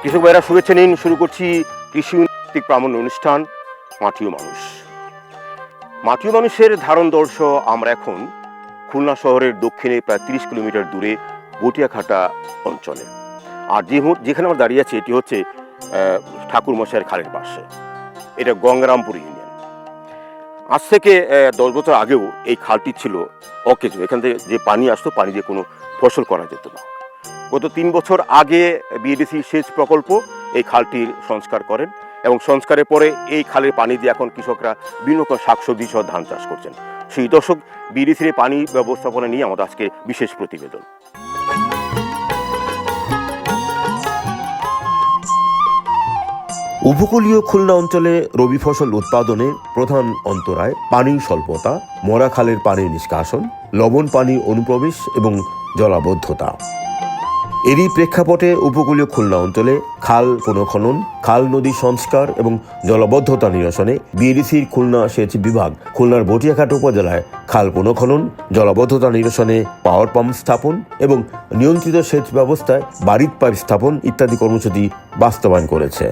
কৃষক ভাইরা শুভেচ্ছা নিন। শুরু করছি কৃষি ভিত্তিক প্রামাণ্য অনুষ্ঠান মাটিও মানুষ। মাটিও মানুষের ধারণ দর্শ আমরা এখন খুলনা শহরের দক্ষিণে প্রায় 30 কিলোমিটার দূরে বটিয়াঘাটা অঞ্চলে। আর যেখানে আমরা দাঁড়িয়ে আছি এটি হচ্ছে ঠাকুরমশাইয়ের খালের পাশে। এটা গঙ্গারামপুর ইউনিয়ন। আজ থেকে 10 বছর আগেও এই খালটি ছিল অকেজো। এখান থেকে যে পানি আসতো, পানি দিয়ে কোনো ফসল করা যেত না। গত 3 বছর আগে বিএডিসি সেচ প্রকল্প এই খালটির সংস্কার করেন এবং সংস্কারের পরে এই খালের পানি দিয়ে এখন কৃষকরা বিভিন্ন রকম শাকসবজি সহ ধান চাষ করছেন। সেই দর্শক, বিএডিসির পানি ব্যবস্থাপনা নিয়ে আমাদের আজকে বিশেষ প্রতিবেদন। উপকূলীয় খুলনা অঞ্চলে রবি ফসল উৎপাদনের প্রধান অন্তরায় পানির স্বল্পতা, মরা খালের পানির নিষ্কাশন, লবণ পানি অনুপ্রবেশ এবং জলাবদ্ধতা। এরই প্রেক্ষাপটে উপকূলীয় খুলনা অঞ্চলে খাল পুনঃখনন, খাল নদী সংস্কার এবং জলাবদ্ধতা নিরসনে বিএডিসির খুলনা সেচ বিভাগ খুলনার বটিয়াঘাটা উপজেলায় খাল পুনঃখনন, জলাবদ্ধতা নিরসনে পাওয়ার পাম্প স্থাপন এবং নিয়ন্ত্রিত সেচ ব্যবস্থায় বাড়ির পাইপ স্থাপন ইত্যাদি কর্মসূচি বাস্তবায়ন করেছে।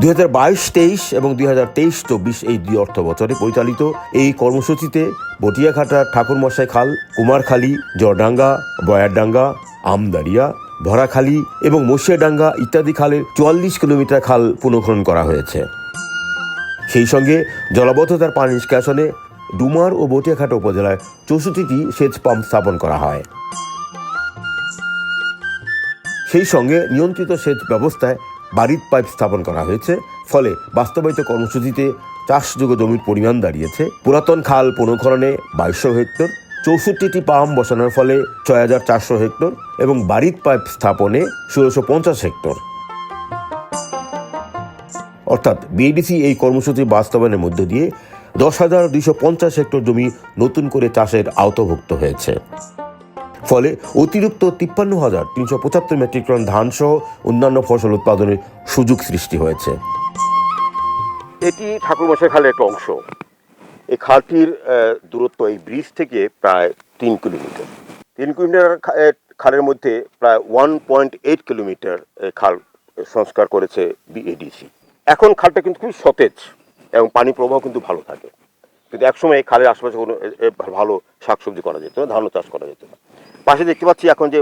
2022-23 এবং 2023-24 এই 2 অর্থ বছরে পরিচালিত এই কর্মসূচিতে বটিয়াঘাটা ঠাকুরমশাই খাল, কুমারখালী, জরডাঙ্গা, বয়ারডাঙ্গা, আমদারিয়া, ভরাখালী এবং মসিয়াডাঙ্গা ইত্যাদি খালের 44 কিলোমিটার খাল পুনঃখনন করা হয়েছে। সেই সঙ্গে জলাবদ্ধতার পানি নিষ্কাশনে ডুমার ও বটিয়াঘাটা উপজেলায় 64টি সেচ পাম্প স্থাপন করা হয়। সেই সঙ্গে নিয়ন্ত্রিত সেচ ব্যবস্থায় বাড়ির পাইপ স্থাপন করা হয়েছে। ফলে বাস্তবায়িত কর্মসূচিতে চাষযোগ্য জমির পরিমাণ দাঁড়িয়েছে পুরাতন খাল পুনঃখননে 2200 হেক্টর, 64টি পাম্প বসানোর ফলে 6400 হেক্টর এবং বাড়ির পাইপ স্থাপনে 1650 হেক্টর। অর্থাৎ বিএডিসি এই কর্মসূচি বাস্তবায়নের মধ্য দিয়ে 10,250 হেক্টর জমি নতুন করে চাষের আওতাভুক্ত হয়েছে। ফলে অতিরিক্ত 53,375 মেট্রিক টন ধান সহ অন্যান্য ফসল উৎপাদনের সুযোগ সৃষ্টি হয়েছে। এটি ঠাকুরমশাই খালের একটা অংশ। এই খালটির দূরত্ব এই ব্রিজ থেকে প্রায় 3 কিলোমিটার। 3 কিলোমিটার খালের মধ্যে প্রায় 1.8 কিলোমিটার খাল সংস্কার করেছে বিএডিসি। এখন খালটা কিন্তু খুব সতেজ এবং পানি প্রবাহ কিন্তু ভালো থাকে। কিন্তু একসময় এই খালের আশেপাশে কোনো ভালো শাকসবজি করা যেত না, ধানও চাষ করা যেত না। পাশে দেখতে পাচ্ছি এখন যে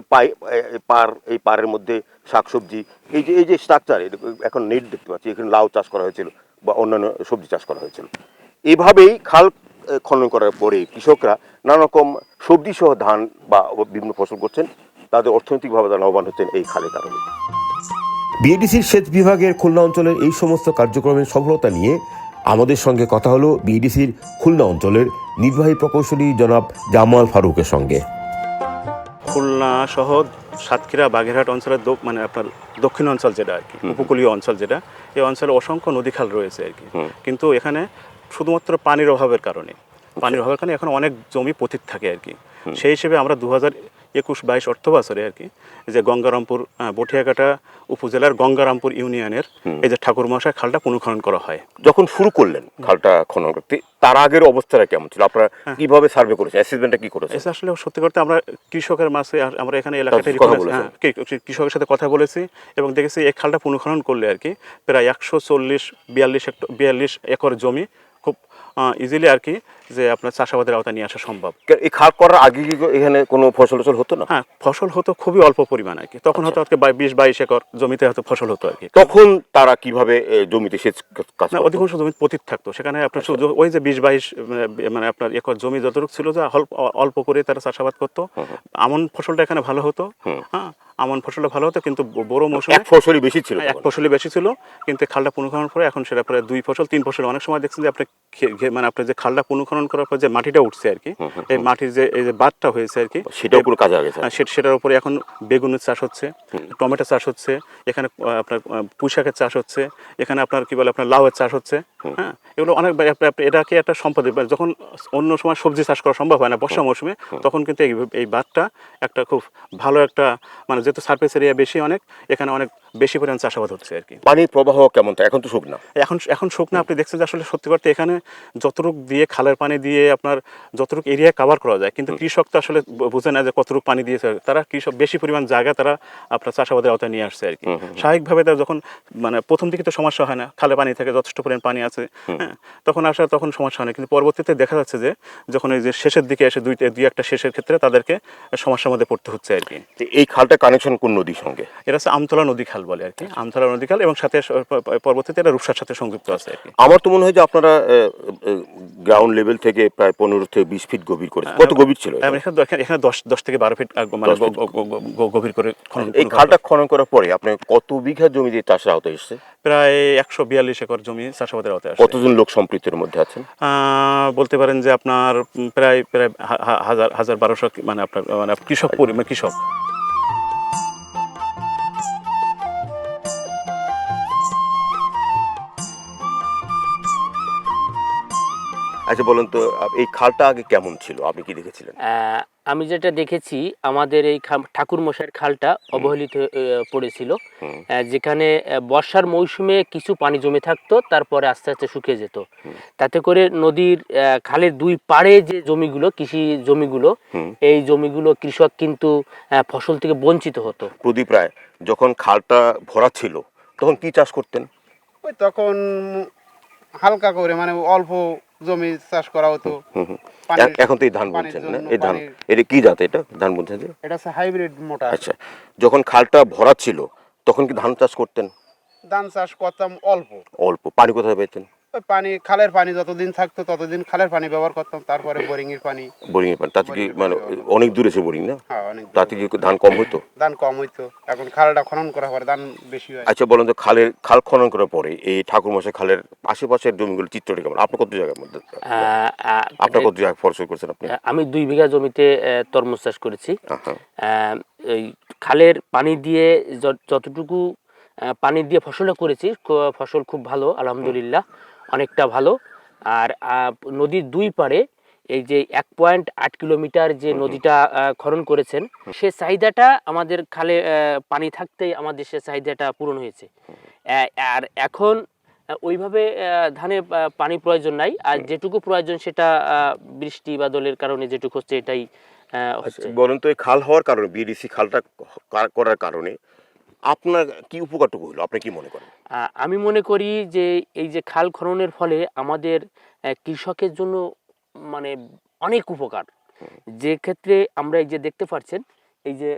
এই পাড়ের মধ্যে শাকসবজি, এই যে স্ট্রাকচার, এখন নেট দেখতে পাচ্ছি, এখানে লাউ চাষ করা হয়েছিল বা অন্যান্য সবজি চাষ করা হয়েছিল। এভাবেই খাল খনন করার পরে কৃষকরা নানা রকম সবজি সহ ধান বা বিভিন্ন ফসল করছেন। তাদের অর্থনৈতিকভাবে তারা লাভবান হচ্ছেন এই খালের কারণে। বিএডিসির সেচ বিভাগের খুলনা অঞ্চলের এই সমস্ত কার্যক্রমের সফলতা নিয়ে আমাদের সঙ্গে কথা হলো বিএডিসির খুলনা অঞ্চলের নির্বাহী প্রকৌশলী জনাব জামাল ফারুকের সঙ্গে। খুলনা সহ সাতক্ষীরা বাগেরহাট অঞ্চলের আপনার দক্ষিণ অঞ্চল যেটা আর কি, উপকূলীয় অঞ্চল যেটা, এই অঞ্চলে অসংখ্য নদী খাল রয়েছে আর কি। কিন্তু এখানে শুধুমাত্র পানির অভাবের কারণে এখন অনেক জমি পতিত থাকে আর কি। সেই হিসেবে আমরা 2021-22 অর্থ বছরে আর কি যে গঙ্গারামপুর বটিয়াঘাটা উপজেলার গঙ্গারামপুর ইউনিয়নের এই যে ঠাকুরমশাই খালটা পুনঃখনন করা হয়। যখন শুরু করলেন খালটা খনন করতে, তার আগের অবস্থাটা কেমন ছিল? আপনারা কিভাবে সার্ভে করেছেন, অ্যাসেসমেন্টটা কি করেছেন? আসলে সত্যি করতে আমরা কৃষকের মাঝে আমরা এখানে এলাকাটা কৃষকের সাথে কথা বলেছি এবং দেখেছি এই খালটা পুনঃখনন করলে আর কি প্রায় 142 একর জমি খুব ইজিলি আর কি যে আপনার চাষাবাদের আওতা নিয়ে আসা সম্ভব। এই খাল করার আগে কি এখানে কোনো ফসল হতো না? হ্যাঁ, ফসল হতো খুবই অল্প পরিমাণ আর কি। তখন হয়তো 20-22 একর জমিতে হয়তো ফসল হতো আর কি। তখন তারা কিভাবে জমিতে সেচ কাজ করতো? অধিকাংশ জমি পতিত থাকতো। সেখানে আপনার শুধু ওই যে 20-22 মানে আপনার একর জমি যতটুকু ছিল যা অল্প করে তারা চাষাবাদ করতো। আমন ফসলটা এখানে ভালো হতো। হ্যাঁ, আমন ফসলটা ভালো হতো, কিন্তু বড় মৌসুমে এক ফসলই বেশি ছিল। কিন্তু খালটা পুনঃখনন করে এখন সেটা প্রায় 2 ফসল 3 ফসল। অনেক সময় দেখছেন যে আপনার যে খালটা পুনঃখনন করার পর যে মাটিটা উঠছে আর কি, এই মাটির যে এই যে বাঁধটা হয়েছে আর কি, সেটার উপর কাজ আগে সেটার উপরে এখন বেগুনের চাষ হচ্ছে, টমেটো চাষ হচ্ছে, এখানে আপনার পুঁইশাকের চাষ হচ্ছে, এখানে আপনার কি বলে আপনার লাউয়ের চাষ হচ্ছে। হ্যাঁ, এগুলো অনেক এটাকে একটা সম্পদ। যখন অন্য সময় সবজি চাষ করা সম্ভব হয় না বর্ষা মৌসুমে, তখন কিন্তু এই বাঁধটা একটা খুব ভালো একটা মানে যেহেতু সারফেস এরিয়া বেশি অনেক, এখানে অনেক বেশি পরিমাণ চাষাবাদ হচ্ছে আর কি। পানির প্রবাহ কেমন থাকে? এখন তো শুকনা। এখন শুকনো, আপনি দেখছেন যে আসলে সত্যি করতে এখানে যতটুক দিয়ে খালের পানি দিয়ে আপনার যতটুকু এরিয়া কভার করা যায়, কিন্তু কৃষক তো আসলে বুঝে না যে কতটুকু পানি দিয়েছে। তারা কৃষক বেশি পরিমাণ জায়গা তারা আপনার চাষাবাদের আওতায় নিয়ে আসছে আর কি। স্বাভাবিকভাবে তারা যখন মানে প্রথম দিকে তো সমস্যা হয় না, খালে পানি থেকে যথেষ্ট পরিমাণ পানি আছে, হ্যাঁ, তখন সমস্যা হয় না। কিন্তু পরবর্তীতে দেখা যাচ্ছে যে যখন এই যে শেষের দিকে এসে দুই একটা শেষের ক্ষেত্রে তাদেরকে সমস্যার মধ্যে পড়তে হচ্ছে আর কি। এই খালটা কানেকশন কোন নদীর সঙ্গে? এটা হচ্ছে আমতলা নদী খাল বলে আর কি, আমতলা নদী খাল, এবং সাথে পরবর্তীতে এটা রূপসার সাথে সংযুক্ত আছে আর কি। আমার তো মনে হয় যে আপনারা গ্রাউন্ড লেভেল থেকে প্রায় 15 থেকে 20 ফিট গভীর করেছেন। কত গভীর ছিল? এখানে 10 থেকে 12 ফিট মানে গভীর করে খনন। এই খালটা খনন করার পরে আপনি কত বিঘা জমি দিয়ে চাষের আওতায় এসছে? প্রায় 142 একর জমি চাষাবাদের আওতায় আসে। কতজন লোক সম্পৃক্তের মধ্যে আছেন? বলতে পারেন যে আপনার প্রায় 1200 মানে আপনার মানে কৃষক। আচ্ছা বলুন তো, এই খালটা আগে কেমন ছিল, আপনি কি দেখেছিলেন? আমি যেটা দেখেছি, আমাদের এই ঠাকুর মশাইয়ের খালটা অবহেলিত পড়েছিল, যেখানে বর্ষার মৌসুমে কিছু পানি জমে থাকতো, তারপরে আস্তে আস্তে শুকিয়ে যেত। তাতে করে নদীর খালের দুই পাড়ে যে জমিগুলো, কৃষি জমিগুলো, এই জমিগুলো কৃষক কিন্তু ফসল থেকে বঞ্চিত হতো। প্রদীপ রায়, যখন খালটা ভরা ছিল তখন কি চাষ করতেন? ওই তখন হালকা করে মানে অল্প জমি চাষ করা হতো। এখন তো এই ধান বুনছেন না? এই ধান, পানির- এটা কি জাত? এটা ধান বুনছেন যে? এটা হচ্ছে হাইব্রিড মোটা। আচ্ছা, যখন খালটা ভরা ছিল তখন কি ধান চাষ করতেন? ধান চাষ করতাম অল্প। অল্প। পানি কোথায় পেতেন? ওই পানি, খালের পানি যতদিন থাকতো ততদিন খালের পানি ব্যবহার করতাম, তারপরে বোরিং এর পানি। বোরিং এর পানি? তাতে কি মানে অনেক দূরে সে বোরিং না? হ্যাঁ, অনেক দূর। তাতে কি ধান কম হতো? ধান কম হইতো। এখন খালটা খনন করার পরে ধান বেশি হয়। আচ্ছা বলুন তো, খাল খনন করার পরে এই ঠাকুরমশাই খালের আশেপাশের জমিগুলো চিত্রটি কেমন? আপনার কত জায়গার মধ্যে, আপনার কত জায়গা ফসল করছেন আপনি? আমি 2 বিঘা জমিতে তরমুজ চাষ করেছি। আহা। এই খালের পানি দিয়ে যতটুকু পানি দিয়ে ফসলটা করেছি, ফসল খুব ভালো, আলহামদুলিল্লাহ, অনেকটা ভালো। আর নদীর দুই পাড়ে এই যে 1.8 কিলোমিটার যে নদীটা খনন করেছেন, সে চাহিদাটা আমাদের খালে পানি থাকতেই আমাদের সে চাহিদাটা পূরণ হয়েছে। আর এখন ওইভাবে ধানে পানি প্রয়োজন নাই, আর যেটুকু প্রয়োজন সেটা বৃষ্টি বাদলের কারণে যেটুকু হচ্ছে এটাই হচ্ছে। বলুন তো, এই খাল হওয়ার কারণে, বিডিসি খালটা করার কারণে আপনার কি উপকারটুকু হলো, আপনি কি মনে করেন? আমি মনে করি যে এই যে খাল খননের ফলে আমাদের কৃষকের জন্য মানে অনেক উপকার। যে ক্ষেত্রে আমরা এই যে দেখতে পাচ্ছেন, এই যে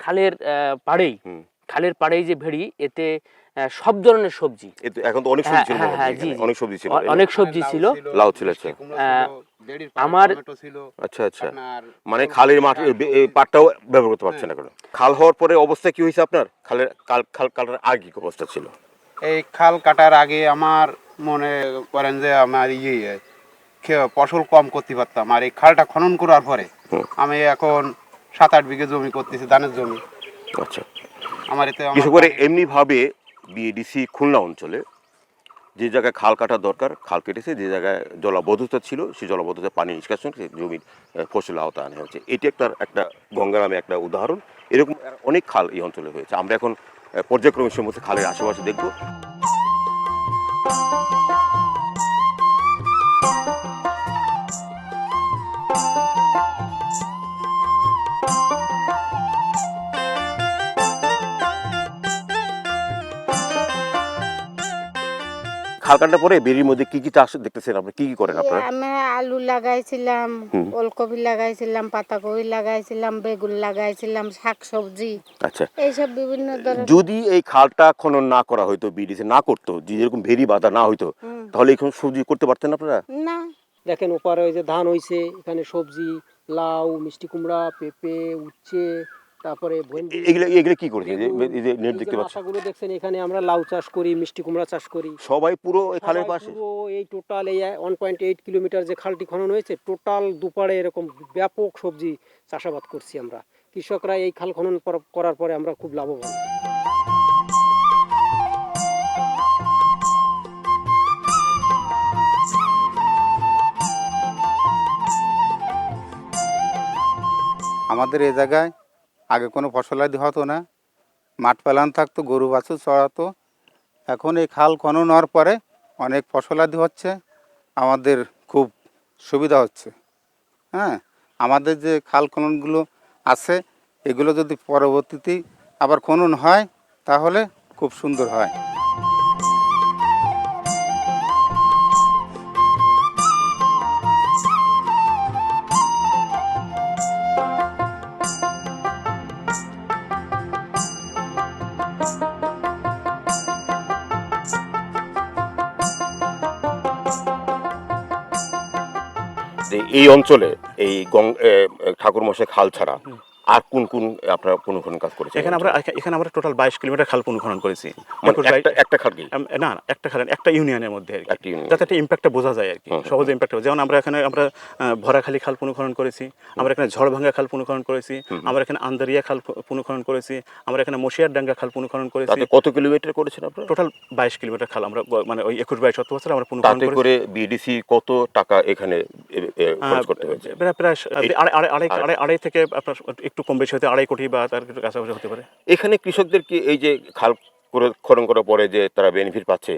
খালের পাড়েই যে ভেড়ি, এতে সব ধরনের সবজি, এখন তো অনেক সবজি ছিল, হ্যাঁ, জি, অনেক সবজি ছিল, অনেক সবজি ছিল। লাউ ছিল, আচ্ছা। আমার আচ্ছা আচ্ছা, মানে খালের মাঠ পাটটাও ব্যবহার করতে পারছেন এখন। খাল হওয়ার পরে অবস্থা কি হয়েছে আপনার? খাল কাটার আগে কি অবস্থা ছিল? এই খাল কাটার আগে আমার মনে করেন যে আমার ফসল কম করতে পারতাম, আর এই খালটা খনন করার পরে আমি এখন 7-8 বিঘে জমি করতেছি, ধানের জমি। আচ্ছা, আমার এতে কিছু করে এমনি ভাবে বিএডিসি খুলনা অঞ্চলে যে জায়গায় খাল কাটার দরকার খাল কেটেছে, যে জায়গায় জলাবদ্ধতা ছিল সেই জলাবদ্ধতা পানি নিষ্কাশন জমির ফসল আওতা আনা হয়েছে। এটি একটা গঙ্গা নামে একটা উদাহরণ। এরকম অনেক খাল এই অঞ্চলে হয়েছে। আমরা এখন পর্যায়ক্রমে সমস্ত খালের আশেপাশে দেখব। খাল কাটার পরে বেরির মধ্যে কি কি চাষ দেখতেছেন আপনি? কি কি করেন আপনারা? আমরা আলু লাগাইছিলাম, ওলকপি লাগাইছিলাম, পাতাকপি লাগাইছিলাম, বেগুন লাগাইছিলাম, শাকসবজি, আচ্ছা, এইসব বিভিন্ন ধরনের। যদি এই খালটা খনন না করা হয়তো, বিডিসি না করতো, যেরকম ভেরি বাঁধা না হইতো, তাহলে এখন সবজি করতে পারতেন আপনারা? না, দেখেন ওপারে ওই যে ধান হইছে, এখানে সবজি, লাউ, মিষ্টি কুমড়া, পেঁপে, উচ্ছে, তারপরে ভেন্ডি, এগুলো কি করেছে? এই যে নেট দেখতে পাচ্ছেন, আশাগুলো দেখছেন, এখানে আমরা লাউ চাষ করি, মিষ্টি কুমড়া চাষ করি। সবাই পুরো এই খালের সবাই পাশে? পুরো এই টোটাল এই 1.8 কিলোমিটার যে খালটি খনন হয়েছে, টোটাল দুপাড়ে এরকম ব্যাপক সবজি চাষাবাদ করছি আমরা। কৃষকরা এই খাল খনন করার পরে আমরা খুব লাভবান। আমাদের এই জায়গায় আগে কোনো ফসল আদি হতো না, মাঠ পালান থাকতো, গরু বাছুর চড়াতো। এখন এই খাল খনন হওয়ার পরে অনেক ফসলাদি হচ্ছে, আমাদের খুব সুবিধা হচ্ছে। হ্যাঁ, আমাদের যে খাল খননগুলো আছে এগুলো যদি পরবর্তীতে আবার খনন হয় তাহলে খুব সুন্দর হয়। যে এই অঞ্চলে এই ঠাকুরমশাই খাল ছাড়া আর কোন কোন আপনারা পুনঃখনন কাজ করেছেন? এখানে আমরা টোটাল 22 কিলোমিটার খাল পুনঃখনন করেছি। মানে একটা খাল কি? না, একটা খাল, একটা ইউনিয়নের মধ্যে আর কি, একটা ইউনিয়ন। যাতে একটা ইম্প্যাক্টটা বোঝা যায় আর কি, সহজে ইম্প্যাক্ট। যেমন আমরা এখানে ভরাখালী খাল পুনঃখনন করেছি, আমরা এখানে ঝড়ভাঙ্গা খাল পুনঃখনন করেছি, আমরা এখানে আন্দারিয়া খাল পুনঃখনন করেছি, আমরা এখানে মশিয়ার ডাঙ্গা খাল পুনঃখনন করেছি। তাতে কত কিলোমিটার করেছেন আপনারা? টোটাল 22 কিলোমিটার খাল আমরা মানে ওই 21-22 বছর আমরা পুনঃখনন তাতে করেছি। করে বিডিসি কত টাকা এখানে খরচ করতে হয়েছে? প্রায় আড়াই থেকে আপনার একটু কম বেশি হতে 2.5 কোটি বা তার একটু কাছাকাছি হতে পারে। এখানে কৃষকদের কি এই যে খাল খনন করার পরে যে তারা বেনিফিট পাচ্ছে,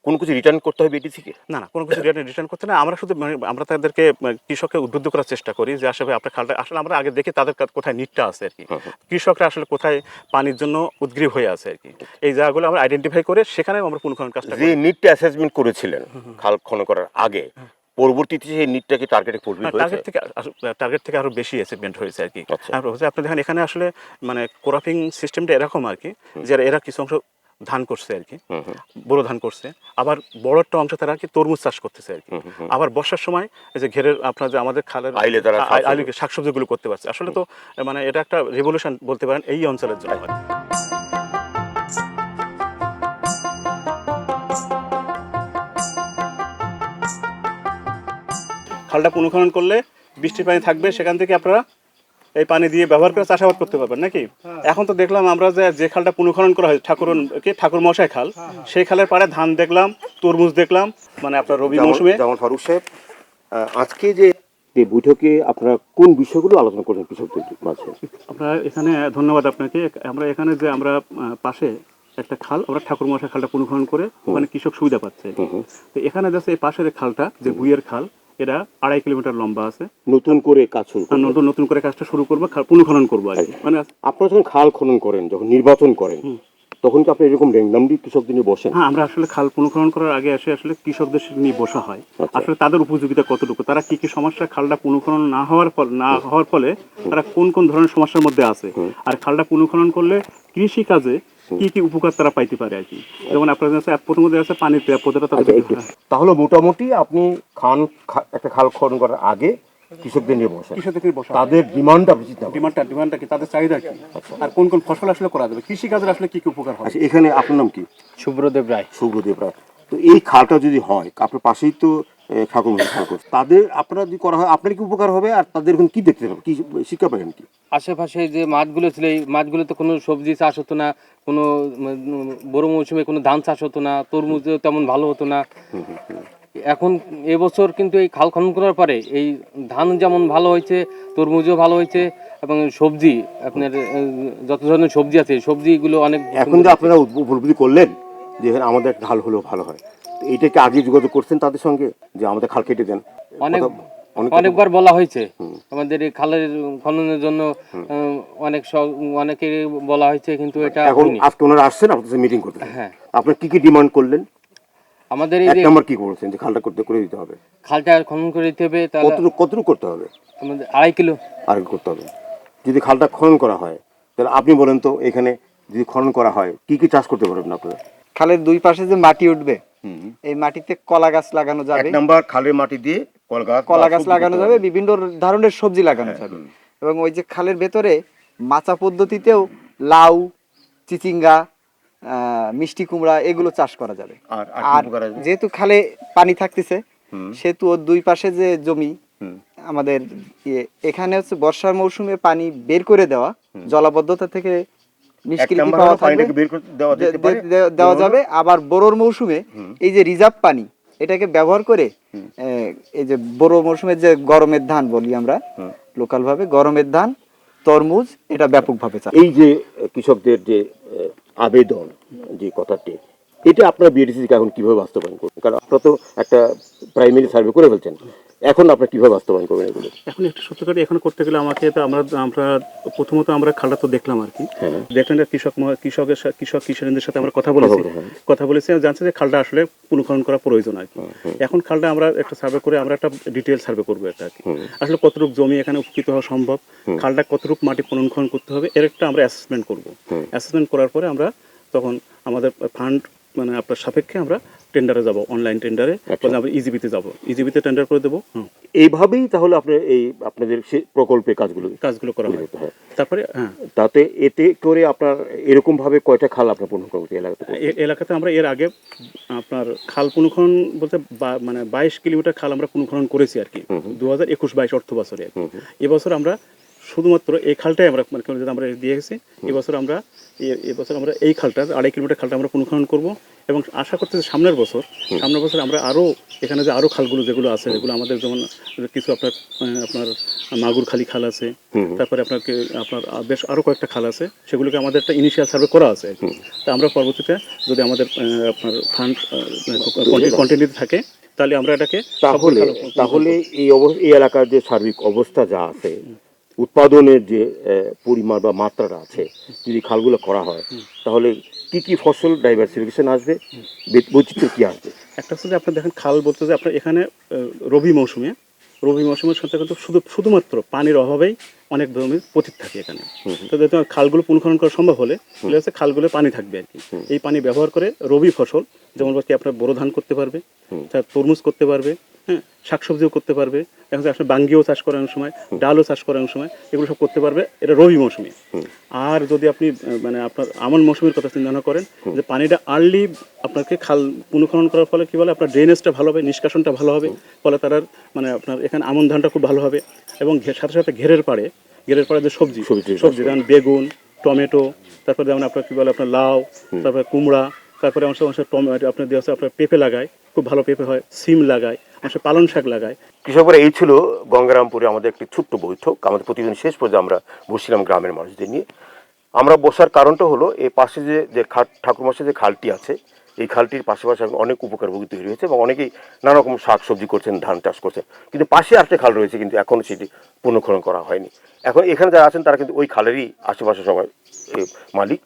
কোনো কিছু রিটার্ন করতে হবে বিডিসিকে? না, কোনো কিছু রিটার্ন করতে না। আমরা শুধু আমরা তাদেরকে কৃষককে উদ্বুদ্ধ করার চেষ্টা করি যে আসলে আপনার খালটা আসলে আমরা আগে দেখি তাদের কোথায় নিডটা আছে আর কি, কৃষকরা আসলে কোথায় পানির জন্য উদ্গ্রীব হয়ে আছে আর কি, এই জায়গাগুলো আমরা আইডেন্টিফাই করে সেখানে আমরা পুনঃখনন কাজটা করি। যে নিডটা অ্যাসেসমেন্ট করেছিলেন খাল খনন করার আগে, পরবর্তীতে সেই নিডটা কি টার্গেটে ফুলফিল হয়েছে? টার্গেট থেকে আরো বেশি অ্যাচিভমেন্ট হয়েছে আর কি। আপনি দেখেন এখানে আসলে মানে ক্রপিং সিস্টেমটা এরকম আর কি, যে এরা কিছু অংশ ধান করছে আর কি, বড় ধান করছে, আবার বড় একটা অংশ তারা কি তরমুজ চাষ করতেছে আর কি, আবার বর্ষার সময় এই যে ঘেরের আপনার যে আমাদের খালের আইলে শাকসবজিগুলো করতে পারছে। আসলে তো মানে এটা একটা রেভলিউশন বলতে পারেন এই অঞ্চলের জন্য। খালটা পুনঃখনন করলে বৃষ্টির পানি থাকবে, সেখান থেকে আপনারা এই পানি দিয়ে ব্যবহার করে চাষাবাদ করতে পারবেন নাকি। এখন তো দেখলাম আমরা যে খালটা পুনঃখনন করা হয় ঠাকুর মশাই খাল, সেই খালের পাড়ে ধান দেখলাম, তরমুজ দেখলাম, মানে আপনার রবি মৌসুমে। যেমন ফারুক সাহেব, আজকে যে বৈঠকে আপনারা কোন বিষয়গুলো আলোচনা করলেন কৃষকদের মাঝে? আপনারা এখানে ধন্যবাদ আপনাকে। আমরা এখানে যে আমরা পাশে একটা খাল, আমরা ঠাকুর মশাই খালটা পুনঃখনন করে ওখানে কৃষক সুবিধা পাচ্ছে। তো এখানে যাচ্ছে এই পাশের খালটা যে বুয়ের খাল, এটা 2.5 কিলোমিটার লম্বা আছে। নতুন করে কাজ শুরু নতুন করে কাজটা শুরু করবো, পুনঃখনন করবো আর কি। মানে আপনারা যখন খাল খনন করেন, যখন নির্বাচন করেন, তখন কি আপনি এরকম র্যান্ডামলি কৃষকদের নিয়ে বসেন? হ্যাঁ, আমরা আসলে খাল পুনঃখনন করার আগে আসলে কৃষকদের নিয়ে বসা হয়, আসলে তাদের উপযোগিতা কতটুকু, তারা কি কি সমস্যা, খালটা পুনঃখনন না হওয়ার ফলে তারা কোন কোন ধরনের সমস্যার মধ্যে আছে, আর খালটা পুনঃখনন করলে কৃষি কাজে কি কি উপকার তারা পাইতে পারে আর কি। যেমন আপনার প্রথমত আছে পানিতে তাহলে মোটামুটি আপনি একটা খাল খনন করার আগে কৃষকদের নিয়ে বসেন, তাদের ডিমান্ডটা কি, তাদের চাহিদা কি, আর কোন কোন ফসল আসলে করা যাবে, কৃষি কাজের আসলে কি কি উপকার হয়। এখানে আপনার নাম কি? শুভ্রদেব রায়। শুভ্রদেব রায়। তো এই খালটা যদি হয়, আপনার পাশেই তো ঠাকুর খাল করছে, তাদের আপনারা যদি করা হয় আপনার কি উপকার হবে, আর তাদের এখন কি দেখতে হবে, কি শিক্ষা পাবেন কি? আশেপাশে যে মাঠগুলো ছিল, এই মাঠগুলোতে কোনো সবজি চাষ হতো না, কোনো বড় মৌসুমে কোনো ধান চাষ হতো না, তরমুজও তেমন ভালো হতো না। এখন এবছর কিন্তু এই খাল খনন করার পরে এই ধান যেমন ভালো হয়েছে, তরমুজও ভালো হয়েছে, এবং সবজি আপনার যত ধরনের সবজি আছে সবজিগুলো অনেক। এখন যে আপনারা উপলব্ধি করলেন যে এখানে আমাদের একটা খাল হলেও ভালো হয়, তো এইটাকে আগে যোগাযোগ করছেন তাদের সঙ্গে যে আমাদের খাল কেটে দেন? অনেকবার বলা হয়েছে আমাদের এই খালের খননের জন্য, অনেকে বলা হয়েছে, কিন্তু এটা এখন আজকে ওনারা আসছেন আপনাদের মিটিং করতে। হ্যাঁ, আপনারা কি কি ডিমান্ড করলেন? আমাদের এই এক নাম্বার কি বলছেন যে খালটা করে দিতে হবে, খালটা খনন করে দিতে হবে। তাহলে কতটুকু করতে হবে? আমাদের 2.5 কিলো করতে হবে। যদি খালটা খনন করা হয়, তাহলে আপনি বলেন তো এখানে যদি খনন করা হয় কি কি চাষ করতে পারবেন আপনারা? খালের দুই পাশে যে মাটি উঠবে, এই মাটিতে কলা গাছ লাগানো যাবে। এক নাম্বার, খালের মাটি দিয়ে কলা গাছ লাগানো যাবে, বিভিন্ন ধরনের সবজি লাগানো যাবে। এবং ওই যে খালের ভেতরে মাচা পদ্ধতিতেও লাউ, চিচিঙ্গা, মিষ্টি কুমড়া এগুলো চাষ করা যাবে। আর যেহেতু খালে পানি থাকতেছে, সেহেতু ওর দুই পাশে যে জমি আমাদের, এখানে হচ্ছে বর্ষার মৌসুমে পানি বের করে দেওয়া, জলাবদ্ধতা থেকে নিষ্কৃতি পাওয়া থাকবে, দেওয়া যাবে। আবার বোরোর মৌসুমে এই যে রিজার্ভ পানি, এটাকে ব্যবহার করে এই যে বোরো মৌসুমে যে গরমের ধান বলি আমরা লোকাল ভাবে, গরমের ধান, তরমুজ এটা ব্যাপকভাবে চাষ। এই যে কৃষকদের যে আবেদন যে কথাটি, এটা আপনার বিএডিসি এখন কিভাবে বাস্তবায়ন করবেন? কারণ আপনারা তো একটা প্রাইমারি সার্ভে করে ফেলছেন, এখন আপনারা কিভাবে বাস্তবায়ন করবেন এগুলো? এখন একটু সত্যি এখন করতে গেলে আমাকে তো আমরা প্রথমত আমরা খালটা তো দেখলাম আর কি, দেখলেন যে কিশোরদের সাথে আমরা কথা বলেছি জানছে যে খালটা আসলে পুনঃখনন করা প্রয়োজন আর কি। এখন খালটা আমরা একটা সার্ভে করে আমরা একটা ডিটেইল সার্ভে করবো এটা আর কি, আসলে কতটুকু জমি এখানে উপকৃত হওয়া সম্ভব, খালটা কতটুকু মাটি পুনঃখনন করতে হবে, এর একটা আমরা অ্যাসেসমেন্ট করবো। অ্যাসেসমেন্ট করার পরে আমরা তখন আমাদের ফান্ড মানে আপনার সাপেক্ষে আমরা টেন্ডারে যাব, অনলাইন টেন্ডারে আমরা ইজিবিতে যাব, ইজিবিতে টেন্ডার করে দেবো। এইভাবেই তাহলে আপনার এই আপনাদের প্রকল্পের কাজগুলো করা হয়। তারপরে তাতে এতে করে আপনার এরকম ভাবে কয়টা খাল আপনার পুনঃখনন করতে এলাকাতে আমরা এর আগে আপনার খাল পুনঃখনন বলতে মানে 22 কিলোমিটার খাল আমরা পুনঃখনন করেছি আর কি 2021-22 অর্থ বছরে। এবছর আমরা শুধুমাত্র এই খালটাই আমরা মানে আমরা দিয়ে গেছি। এবছর আমরা এই খালটা 2.5 কিলোমিটার খালটা আমরা পুনঃখনন করবো এবং আশা করতেছি সামনের বছর আমরা আরও এখানে যে আরও খালগুলো যেগুলো আছে, যেগুলো আমাদের যেমন কিছু আপনার মাগুরখালি খাল আছে, তারপরে আপনার বেশ আরও কয়েকটা খাল আছে, সেগুলোকে আমাদের একটা ইনিশিয়াল সার্ভে করা আছে। তা আমরা পরবর্তীতে যদি আমাদের আপনার ফান্ড কন্টিনিউ থাকে তাহলে আমরা এটাকে তাহলে এই এলাকার যে সার্বিক অবস্থা যা আছে, উৎপাদনের যে পরিমাণ বা মাত্রাটা আছে, যদি খালগুলো করা হয় তাহলে কি কি ফসল ডাইভার্সিফিকেশন আসবে, বৈচিত্র্য কি আসবে? একটা হচ্ছে যে আপনার দেখেন খাল বলতে যে আপনার এখানে রবি মৌসুমের সাথে কিন্তু শুধুমাত্র পানির অভাবেই অনেক জমি পতিত থাকে এখানে। তো খালগুলো পুনঃখনন করা সম্ভব হলে খালগুলো পানি থাকবে আর কি। এই পানি ব্যবহার করে রবি ফসল যেমন আপনার বোরো ধান করতে পারবে, তরমুজ করতে পারবে, হ্যাঁ, শাকসবজিও করতে পারবে, এখন আসলে বাঙ্গিও চাষ করার সময়, ডালও চাষ করার সময়, এগুলো সব করতে পারবে, এটা রবি মৌসুমে। আর যদি আপনি মানে আপনার আমন মৌসুমের কথা চিন্তা করেন যে পানিটা আর্লি আপনাকে খাল পুনঃখনন করার ফলে কি বলে আপনার ড্রেনেজটা ভালো হবে, নিষ্কাশনটা ভালো হবে, ফলে তার মানে আপনার এখানে আমন ধানটা খুব ভালো হবে। এবং সাথে সাথে ঘেরের পাড়ে যে সবজি যেমন বেগুন, টমেটো, তারপরে যেমন আপনার কি বলে আপনার লাউ, তারপরে কুমড়া, তারপরে আমার টমেটো আপনার দিয়ে আপনার পেঁপে লাগায়, খুব ভালো পেঁপে হয়, সিম লাগায়, মানুষের পালং শাক লাগায়। কৃষকরা এই ছিল গঙ্গারামপুরে আমাদের একটি ছোট্ট বৈঠক। আমাদের প্রতিদিন শেষ পর্যন্ত আমরা বসছিলাম গ্রামের মানুষদের নিয়ে। আমরা বসার কারণটা হলো এই পাশে যে ঠাকুরমশাই যে খালটি আছে, এই খালটির পাশাপাশি অনেক উপকারভোগী তৈরি হয়েছে এবং অনেকেই নানা রকম শাক সবজি করছেন, ধান চাষ করছেন, কিন্তু পাশে আরেকটা খাল রয়েছে কিন্তু এখনও সেটি পুনঃখনন করা হয়নি। এখন এখানে যারা আছেন তারা কিন্তু ওই খালেরই আশেপাশে সবাই মালিক।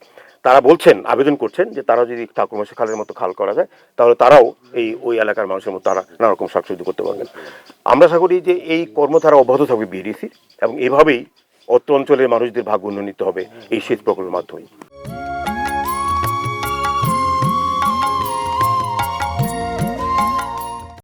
তারা বলছেন, আবেদন করছেন যে তারা যদি ঠাকুরমশাই খালের মতো খাল করা যায় তাহলে তারাও ওই এলাকার মানুষের মতো তারা নানা রকম শাকসবজি করতে পারবেন। আমরা আশা করি যে এই কর্মধারা অব্যাহত থাকবে বিএডিসির এবং এভাবেই অত্র অঞ্চলের মানুষদের ভাগ্য উন্নয়ন হবে এই সেচ প্রকল্পের মাধ্যমে।